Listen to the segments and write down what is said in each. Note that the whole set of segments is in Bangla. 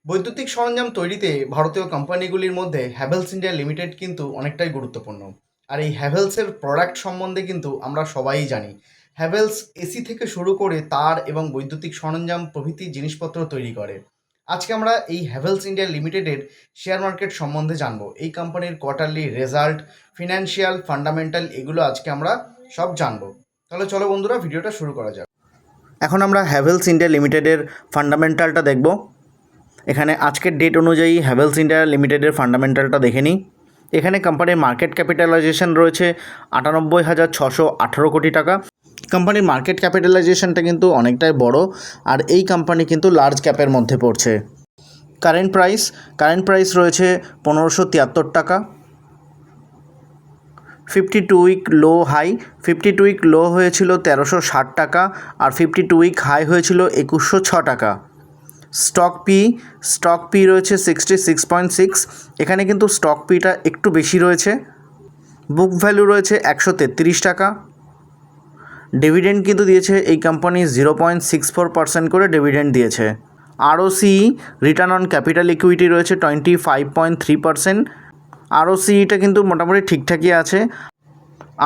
বৈদ্যুতিক সরঞ্জাম তৈরিতে ভারতীয় কোম্পানিগুলির মধ্যে হ্যাভেলস ইন্ডিয়া লিমিটেড কিন্তু অনেকটাই গুরুত্বপূর্ণ। আর এই হ্যাভেলসের প্রোডাক্ট সম্বন্ধে কিন্তু আমরা সবাই জানি। হ্যাভেলস এসি থেকে শুরু করে তার এবং বৈদ্যুতিক সরঞ্জাম প্রভৃতি জিনিসপত্র তৈরি করে। আজকে আমরা এই হ্যাভেলস ইন্ডিয়া লিমিটেডের শেয়ার মার্কেট সম্বন্ধে জানবো। এই কোম্পানির কোয়ার্টারলি রেজাল্ট, ফিনান্সিয়াল, ফান্ডামেন্টাল এগুলো আজকে আমরা সব জানবো। তাহলে চলো বন্ধুরা, ভিডিওটা শুরু করা যাক। এখন আমরা হ্যাভেলস ইন্ডিয়া লিমিটেডের ফান্ডামেন্টালটা দেখব। এখানে আজকের ডেট অনুযায়ী হ্যাভেলস ইন্ডিয়া লিমিটেডের ফান্ডামেন্টালটা দেখে নিই। এখানে কোম্পানির মার্কেট ক্যাপিটালাইজেশন রয়েছে 98,618 কোটি টাকা। কোম্পানির মার্কেট ক্যাপিটালাইজেশনটা কিন্তু অনেকটাই বড়, আর এই কোম্পানি কিন্তু লার্জ ক্যাপের মধ্যে পড়ছে। কারেন্ট প্রাইস রয়েছে 1573 টাকা। 52 week low high, 52 week low হয়েছিল 1360 টাকা, আর 52 উইক হাই হয়েছিল 2106 টাকা। স্টক পি রয়েছে 66.6, এখানে কিন্তু স্টক পিটা একটু বেশি রয়েছে। বুক ভ্যালু রয়েছে 133 টাকা। ডিভিডেন্ড কিন্তু দিয়েছে এই কোম্পানি 0.64% করে ডিভিডেন্ড দিয়েছে। আরওসিই রিটার্ন অন ক্যাপিটাল ইকুইটি রয়েছে 25.3%। আরওসিইটা কিন্তু মোটামুটি ঠিকঠাকই আছে।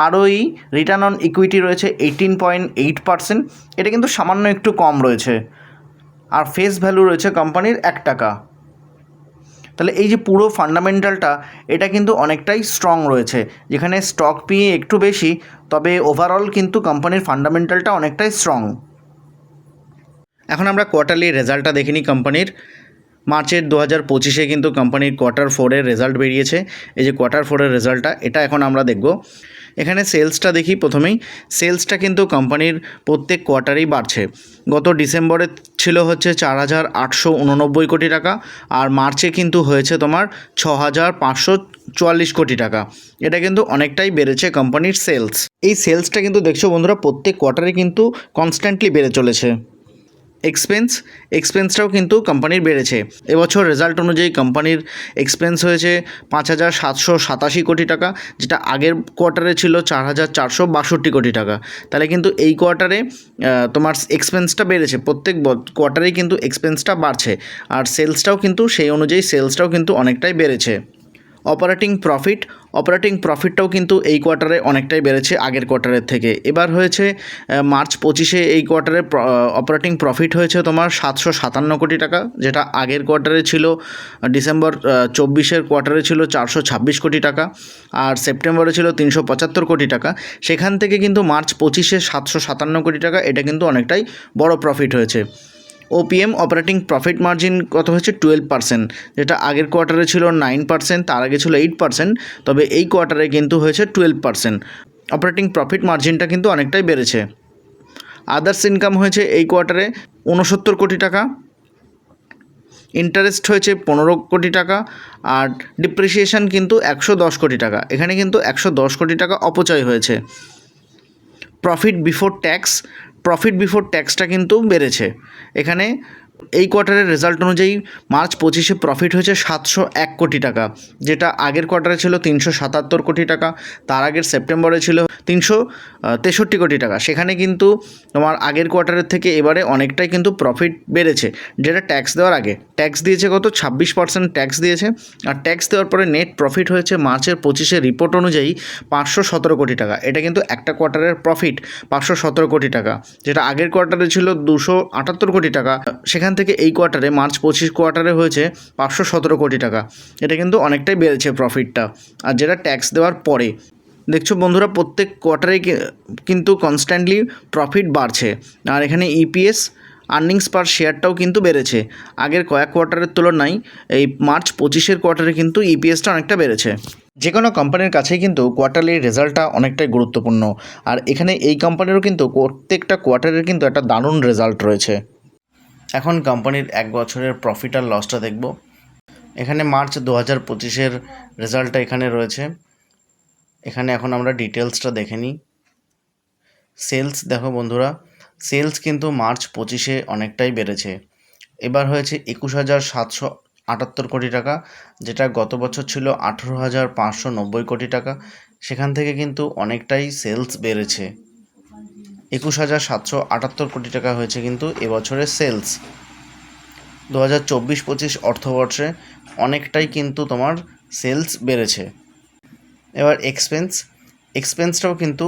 আরওই রিটার্ন অন ইকুইটি রয়েছে 18.8%, এটা কিন্তু সামান্য একটু কম রয়েছে। আর ফেস ভ্যালু রয়েছে কোম্পানির 1 টাকা। তাহলে এই যে পুরো ফান্ডামেন্টালটা, এটা কিন্তু অনেকটাই স্ট্রং রয়েছে। যেখানে স্টক পি একটু বেশি, তবে ওভারঅল কিন্তু কোম্পানির ফান্ডামেন্টালটা অনেকটাই স্ট্রং। এখন আমরা কোয়ার্টারলি রেজাল্টটা দেখে নিই কোম্পানির। মার্চের 2025 কিন্তু কোম্পানির Q4-এর রেজাল্ট বেরিয়েছে। এই যে Q4-এর রেজাল্টটা, এটা এখন আমরা দেখব। এখানে সেলসটা দেখি প্রথমেই। সেলসটা কিন্তু কোম্পানির প্রত্যেক কোয়ার্টারেই বাড়ছে। গত ডিসেম্বরে ছিল হচ্ছে 4,889 কোটি টাকা, আর মার্চে কিন্তু হয়েছে তোমার 6,544 কোটি টাকা। এটা কিন্তু অনেকটাই বেড়েছে কোম্পানির সেলস। এই সেলসটা কিন্তু দেখছো বন্ধুরা, প্রত্যেক কোয়ার্টারে কিন্তু কনস্ট্যান্টলি বেড়ে চলেছে। এক্সপেন্সটাও কিন্তু কোম্পানির বেড়েছে। এবছর রেজাল্ট অনুযায়ী কোম্পানির এক্সপেন্স হয়েছে 5,787 কোটি টাকা, যেটা আগের কোয়ার্টারে ছিল 4,462 কোটি টাকা। তাহলে কিন্তু এই কোয়ার্টারে তোমার এক্সপেন্সটা বেড়েছে। প্রত্যেক কোয়ার্টারেই কিন্তু এক্সপেন্সটা বাড়ছে, আর সেলসটাও কিন্তু সেই অনুযায়ী সেলসটাও কিন্তু অনেকটাই বেড়েছে। অপারেটিং প্রফিটটাও কিন্তু এই কোয়ার্টারে অনেকটাই বেড়েছে আগের কোয়ার্টারের থেকে। এবার হয়েছে মার্চ 25-এ এই কোয়ার্টারে অপারেটিং প্রফিট হয়েছে তোমার 757 কোটি টাকা, যেটা আগের কোয়ার্টারে ছিল ডিসেম্বর 24-এর কোয়ার্টারে ছিল 426 কোটি টাকা, আর সেপ্টেম্বরে ছিল 375 কোটি টাকা। সেখান থেকে কিন্তু মার্চ 25-এ 757 কোটি টাকা, এটা কিন্তু অনেকটাই বড় প্রফিট হয়েছে। ওপিএম অপারেটিং প্রফিট মার্জিন কত হয়েছে 12%, যেটা আগের কোয়ার্টারে ছিল 9%, তার আগে ছিল 8%, তবে এই কোয়ার্টারে কিন্তু হয়েছে 12%। অপারেটিং প্রফিট মার্জিনটা কিন্তু অনেকটাই বেড়েছে। আদার্স ইনকাম হয়েছে এই কোয়ার্টারে 69 কোটি টাকা। ইন্টারেস্ট হয়েছে 15 কোটি টাকা, আর ডিপ্রিসিয়েশন কিন্তু 110 কোটি টাকা। এখানে কিন্তু 110 কোটি টাকা অপচয় হয়েছে। প্রফিট বিফোর ট্যাক্সটা কিন্তু বেড়েছে। এখানে এই কোয়ার্টারের রেজাল্ট অনুযায়ী মার্চ 25-এ প্রফিট হয়েছে 701 কোটি টাকা, যেটা আগের কোয়ার্টারে ছিল 377 কোটি টাকা, তার আগের সেপ্টেম্বরে ছিল 363 কোটি টাকা। সেখানে কিন্তু তোমার আগের কোয়ার্টারের থেকে এবারে অনেকটাই কিন্তু প্রফিট বেড়েছে, যেটা ট্যাক্স দেওয়ার আগে। ট্যাক্স দিয়েছে কত 26% ট্যাক্স দিয়েছে, আর ট্যাক্স দেওয়ার পরে নেট প্রফিট হয়েছে মার্চের 25-এর রিপোর্ট অনুযায়ী 517 কোটি টাকা। এটা কিন্তু একটা কোয়ার্টারের প্রফিট 517 কোটি টাকা, যেটা আগের কোয়ার্টারে ছিল 278 কোটি টাকা। সেখান থেকে এই কোয়ার্টারে মার্চ 25 কোয়ার্টারে হয়েছে 517 কোটি টাকা। এটা কিন্তু অনেকটাই বেড়েছে প্রফিটটা, আর যেটা ট্যাক্স দেওয়ার পরে। দেখছো বন্ধুরা, প্রত্যেক কোয়ার্টারে কিন্তু কনস্ট্যান্টলি প্রফিট বাড়ছে, আর এখানে ইপিএস আর্নিংস পার শেয়ারটাও কিন্তু বেড়েছে আগের কয়েক কোয়ার্টারের তুলনায়। এই মার্চ 25-এর কোয়ার্টারে কিন্তু ইপিএসটা অনেকটা বেড়েছে। যে কোনো কোম্পানির কাছেই কিন্তু কোয়ার্টারলি রেজাল্টটা অনেকটাই গুরুত্বপূর্ণ, আর এখানে এই কোম্পানিরও কিন্তু প্রত্যেকটা কোয়ার্টারের কিন্তু একটা দারুণ রেজাল্ট রয়েছে। এখন কোম্পানির 1 বছরের প্রফিট আর লসটা দেখব। এখানে মার্চ 2025-এর রেজাল্টটা এখানে রয়েছে। এখানে এখন আমরা ডিটেলসটা দেখে নিই। সেলস দেখো বন্ধুরা, সেলস কিন্তু মার্চ 25-এ অনেকটাই বেড়েছে। এবার হয়েছে 21,778 কোটি টাকা, যেটা গত বছর ছিল 18,590 কোটি টাকা। সেখান থেকে কিন্তু অনেকটাই সেলস বেড়েছে। 21,778 কোটি টাকা হয়েছে কিন্তু এবছরের সেলস। 2024-25 অর্থবর্ষে অনেকটাই কিন্তু তোমার সেলস বেড়েছে। এবার এক্সপেন্সটাও কিন্তু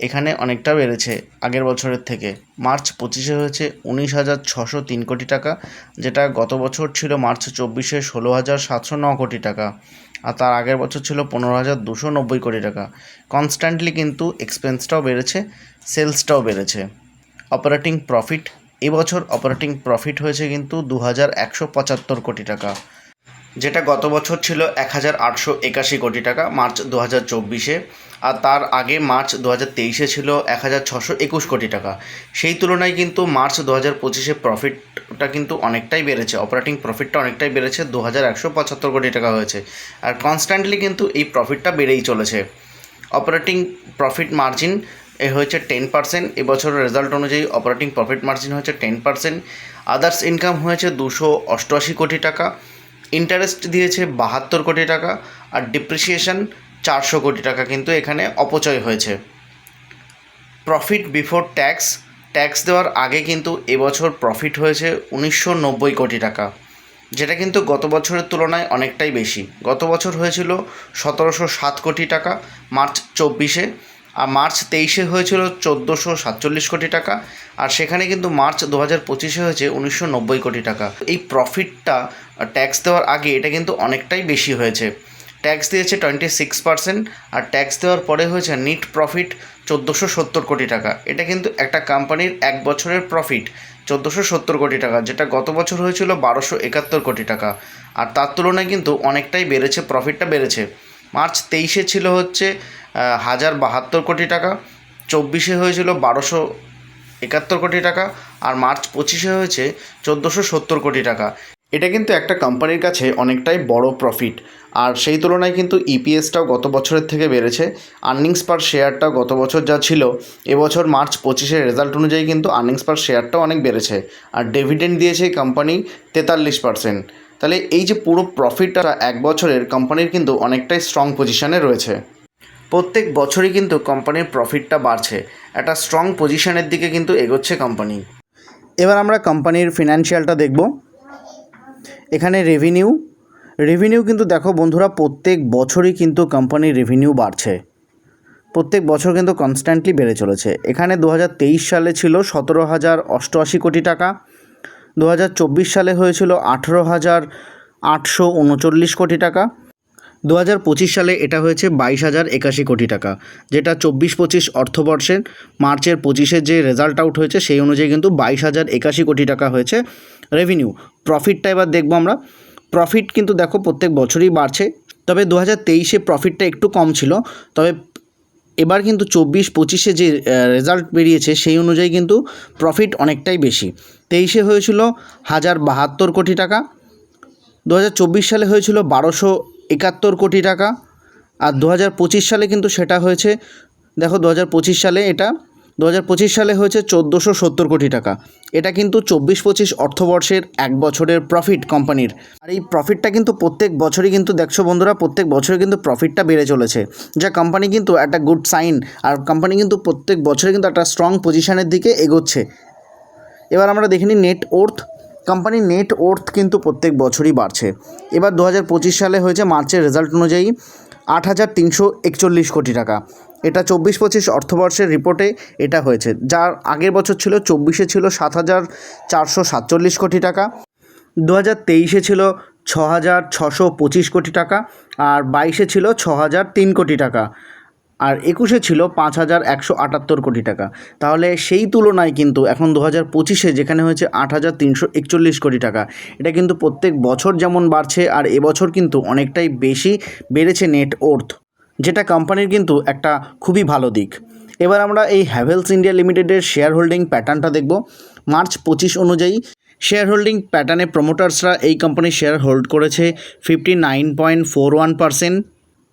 এখানে অনেকটা বেড়েছে আগের বছরের থেকে। মার্চ 25-এ হয়েছে 19,603 কোটি টাকা, যেটা গত বছর ছিল মার্চ 24-এ 16,709 কোটি টাকা, আর তার আগের বছর ছিল 15,290 কোটি টাকা। কনস্ট্যান্টলি কিন্তু এক্সপেন্সটাও বেড়েছে, সেলসটাও বেড়েছে। অপারেটিং প্রফিট, এবছর অপারেটিং প্রফিট হয়েছে কিন্তু 2,175 কোটি টাকা, যেটা গত বছর ছিল 1,881 কোটি টাকা মার্চ 2024-এ, আর তার আগে মার্চ 2023-এ ছিল 1,621 কোটি টাকা। সেই তুলনায় কিন্তু মার্চ 2025-এ প্রফিটটা কিন্তু অনেকটাই বেড়েছে, অপারেটিং প্রফিটটা অনেকটাই বেড়েছে, 2,175 কোটি টাকা হয়েছে। আর কনস্ট্যান্টলি কিন্তু এই প্রফিটটা বেড়েই চলেছে। অপারেটিং প্রফিট মার্জিন হয়েছে 10%, এবছরের রেজাল্ট অনুযায়ী অপারেটিং প্রফিট মার্জিন হয়েছে 10%। আদার্স ইনকাম হয়েছে 288 কোটি টাকা, ইন্টারেস্ট দিয়েছে 72 কোটি টাকা, আর ডিপ্রিসিয়েশন 400 কোটি টাকা কিন্তু এখানে অপচয় হয়েছে। প্রফিট বিফোর ট্যাক্স দেওয়ার আগে কিন্তু এবছর প্রফিট হয়েছে 1990 কোটি টাকা, যেটা কিন্তু গত বছরের তুলনায় অনেকটাই বেশি। গত বছর হয়েছিল 1,707 কোটি টাকা মার্চ 24-এ, আর মার্চ 23-এ হয়েছিল 1,447 কোটি টাকা, আর সেখানে কিন্তু মার্চ 2025-এ হয়েছে 1990 কোটি টাকা। এই প্রফিটটা ট্যাক্স দেওয়ার আগে এটা কিন্তু অনেকটাই বেশি হয়েছে। ট্যাক্স দিয়েছে 26%, আর ট্যাক্স দেওয়ার পরে হয়েছে নিট প্রফিট 1,470 কোটি টাকা। এটা কিন্তু একটা কোম্পানির এক বছরের প্রফিট 1,470 কোটি টাকা, যেটা গত বছর হয়েছিল 1,271 কোটি টাকা, আর তার তুলনায় কিন্তু অনেকটাই বেড়েছে, প্রফিটটা বেড়েছে। মার্চ 23-এ ছিল হচ্ছে 1,072 কোটি টাকা, 24-এ হয়েছিল 1,271 কোটি টাকা, আর মার্চ 25-এ হয়েছে 1,470 কোটি টাকা। এটা কিন্তু একটা কোম্পানির কাছে অনেকটাই বড় প্রফিট, আর সেই তুলনায় কিন্তু ইপিএসটাও গত বছরের থেকে বেড়েছে। আর্নিংস পার শেয়ারটাও গত বছর যা ছিল, এবছর মার্চ 25-এর রেজাল্ট অনুযায়ী কিন্তু আর্নিংস পার শেয়ারটাও অনেক বেড়েছে, আর ডিভিডেন্ড দিয়েছে কোম্পানি 43%। তাহলে এই যে পুরো প্রফিটটা এক বছরের কোম্পানির কিন্তু অনেকটাই স্ট্রং পজিশনে রয়েছে। প্রত্যেক বছরই কিন্তু কোম্পানির প্রফিটটা বাড়ছে, একটা স্ট্রং পজিশনের দিকে কিন্তু এগোচ্ছে কোম্পানি। এবার আমরা কোম্পানির ফিনান্সিয়ালটা দেখব। এখানে রেভিনিউ কিন্তু দেখো বন্ধুরা, প্রত্যেক বছরই কিন্তু কোম্পানির রেভিনিউ বাড়ছে, প্রত্যেক বছর কিন্তু কনস্ট্যান্টলি বেড়ে চলেছে। এখানে 2023 সালে ছিল 17,088 কোটি টাকা, 2024 সালে হয়েছিল 18,839 কোটি টাকা, 2025 সালে এটা হয়েছে 22,081 কোটি টাকা, যেটা 24-25 অর্থবর্ষের মার্চের 25-এর যে রেজাল্ট আউট হয়েছে সেই অনুযায়ী কিন্তু 22,081 কোটি টাকা হয়েছে রেভিনিউ। প্রফিটটা এবার দেখব আমরা। প্রফিট কিন্তু দেখো প্রত্যেক বছরই বাড়ছে, তবে 2023-এ প্রফিটটা একটু কম ছিল, তবে এবার কিন্তু 24-25-এ যে রেজাল্ট বেরিয়েছে সেই অনুযায়ী কিন্তু প্রফিট অনেকটাই বেশি। 23-এ হয়েছিল 1,072 কোটি টাকা, 2024 সালে হয়েছিল 1,271 কোটি টাকা, আর 2025 সালে কিন্তু সেটা হয়েছে, দেখো 2025 সালে হয়েছে 1,470 কোটি টাকা। এটা কিন্তু 24-25 অর্থবর্ষের এক বছরের প্রফিট কোম্পানির। আর এই প্রফিটটা কিন্তু প্রত্যেক বছরই কিন্তু দেখছো বন্ধুরা, প্রত্যেক বছরে কিন্তু প্রফিটটা বেড়ে চলেছে, যা কোম্পানি কিন্তু একটা গুড সাইন, আর কোম্পানি কিন্তু প্রত্যেক বছরে কিন্তু একটা স্ট্রং পজিশনের দিকে এগোচ্ছে। এবার আমরা দেখে নিই নেট ওর্থ। কোম্পানির নেট ওর্থ কিন্তু প্রত্যেক বছরই বাড়ছে। এবার 2025 সালে হয়েছে মার্চের রেজাল্ট অনুযায়ী 8,341 কোটি টাকা। এটা 24-25 অর্থবর্ষের রিপোর্টে এটা হয়েছে, যার আগের বছর ছিল 24-এ ছিল 7,447 কোটি টাকা, 2023-এ ছিল 6,625 কোটি টাকা, আর 22-এ ছিল 6,003 কোটি টাকা, আর 21-এ ছিল 5,178 কোটি টাকা। তাহলে সেই তুলনায় কিন্তু এখন 2025-এ যেখানে হয়েছে 8,341 কোটি টাকা, এটা কিন্তু প্রত্যেক বছর যেমন বাড়ছে, আর এবছর কিন্তু অনেকটাই বেশি বেড়েছে নেট ওর্থ, যেটা কোম্পানির কিন্তু একটা খুবই ভালো দিক। এবার আমরা এই হ্যাভেলস ইন্ডিয়া লিমিটেডের শেয়ার হোল্ডিং প্যাটার্নটা দেখব। মার্চ 25 অনুযায়ী শেয়ার হোল্ডিং প্যাটার্নে প্রমোটার্সরা এই কোম্পানির শেয়ার হোল্ড করেছে 59.41%,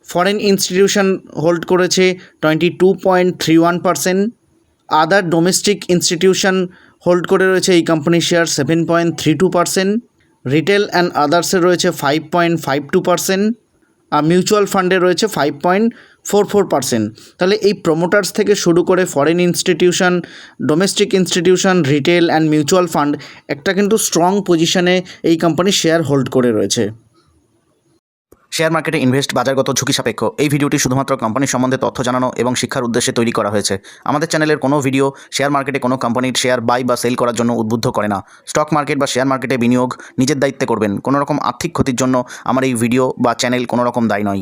ফরেন ইনস্টিটিউশন হোল্ড করেছে 22.31%, আদার ডোমেস্টিক ইনস্টিটিউশন হোল্ড করে রয়েছে এই কোম্পানির শেয়ার 7.32%, রিটেল অ্যান্ড আদার্সে রয়েছে 5.52%, আর মিউচুয়াল ফান্ডে রয়েছে 44%। তাহলে এই প্রোমোটার্স থেকে শুরু করে foreign institution, domestic institution, retail and mutual fund একটা কিন্তু স্ট্রং পজিশনে এই কোম্পানির শেয়ার হোল্ড করে রয়েছে। শেয়ার মার্কেটে ইনভেস্ট বাজারগত ঝুঁকি সাপেক্ষ। এই ভিডিওটি শুধুমাত্র কোম্পানির সম্বন্ধে তথ্য জানানো এবং শিক্ষার উদ্দেশ্যে তৈরি করা হয়েছে। আমাদের চ্যানেলের কোনো ভিডিও শেয়ার মার্কেটে কোনো কোম্পানির শেয়ার বাই বা সেল করার জন্য উদ্বুদ্ধ করে না। স্টক মার্কেট বা শেয়ার মার্কেটে বিনিয়োগ নিজের দায়িত্বে করবেন। কোনো রকম আর্থিক ক্ষতির জন্য আমার এই ভিডিও বা চ্যানেল কোনো রকম দায়ী নয়।